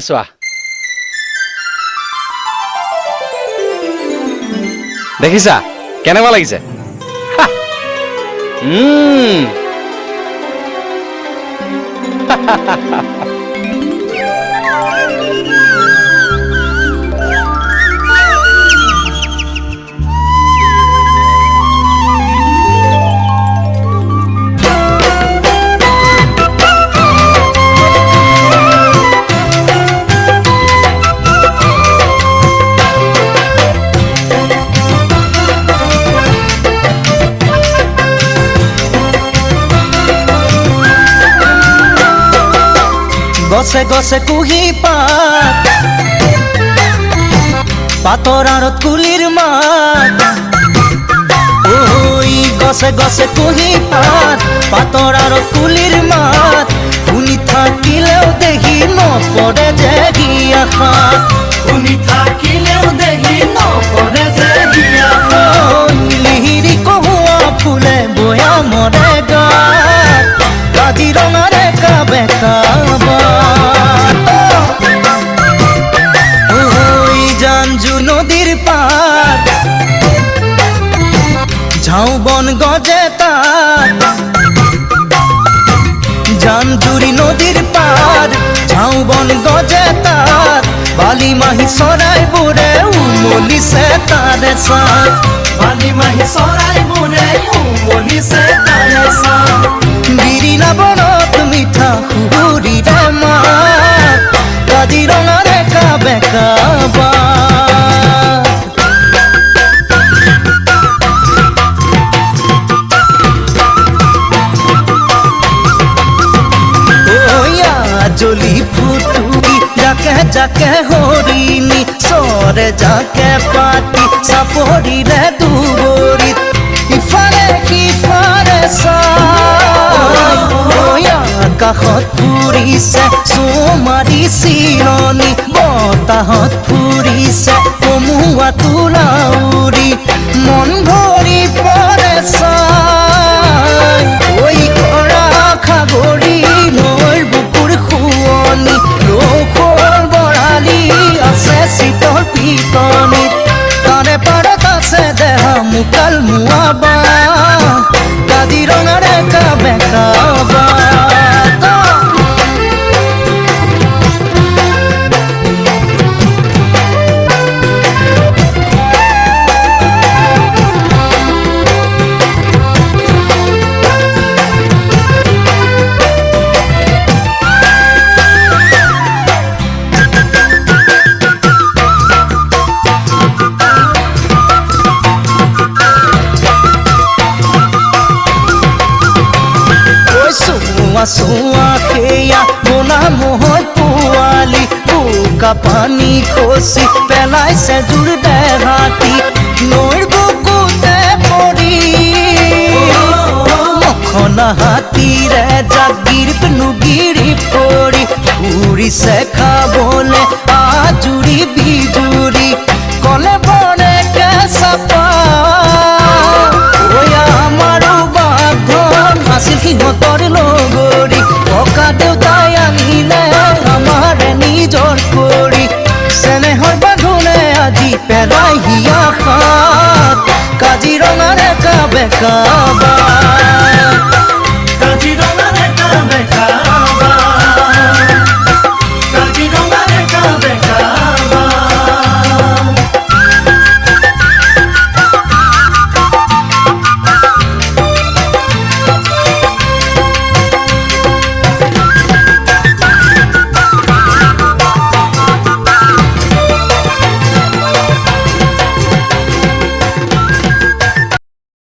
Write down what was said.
চোৱা দেখিছা কেনেকুৱা লাগিছে গছে গছে কুহি পাত পাতৰ আঁৰত কুলিৰ মাত ওই গছে গছে কুহি পাত পাতৰ আঁৰত কুলিৰ মাত শুনি থাকিলেও দেখি নপৰে যে গিয়াখাত শুনি থাকিলেও দেখি নপৰে যে গিয়াখাত লিহিৰি কহুৱা ফুলে বয়া মৰে গাত কাজিৰঙাৰে কাবেকা ঝাউবন গজে তাৰ জানজুৰি নদীৰ পাৰ ঝাউবন গজে তাৰ বালি মাহি চৰাই বোৰে উমলিছে তাৰে চাত বালি মাহি চৰাই বোৰে উমলিছে তাৰে চাত বিৰিণা বনত মিঠা সুহুৰিৰে মাত কাজিৰঙাৰে কাবেকা জলি ফুটুকি যাকে যাকে হৰিণী চৰে যাকে পাতি চাপৰিৰে দুবৰিত ইফালে সিফালে চাই আকাশত ফুৰিছে চুমাৰি চিৰণি বতাহত ফুৰিছে কমুৱা তুলাউৰি মন ভৰি পৰে চাই ঐ কৰা খাগৰি নৈৰ বুকুৰ শুৱনি ৰৌখৰ বৰালি আছে চিতৰ পিতনিত তাৰে পাৰত আছে দেহা মুকাল মুৱাবা কাজিৰঙাৰে কাবেকা চোৱা সেয়া মোনা মহৰ পোৱালি বোকা পানী খচি পেলাইছে জোৰ দেহাতি নৈৰ বুকুতে পৰি মখনা হাতীৰে জাগিৰ নুগিৰি পৰি উৰিছে খাবলে আজুৰি বিজুৰি কলে বৰে কেঁচাপা আমাৰো বাঘন আছিল সিহঁতৰ লগৰী ককা দেউতাই আনিলে আমাৰে নিজৰ কৰি চেনেহৰ বান্ধোনে আজি পেলাই হিয়া খাত কাজিৰঙাৰে কাবেকা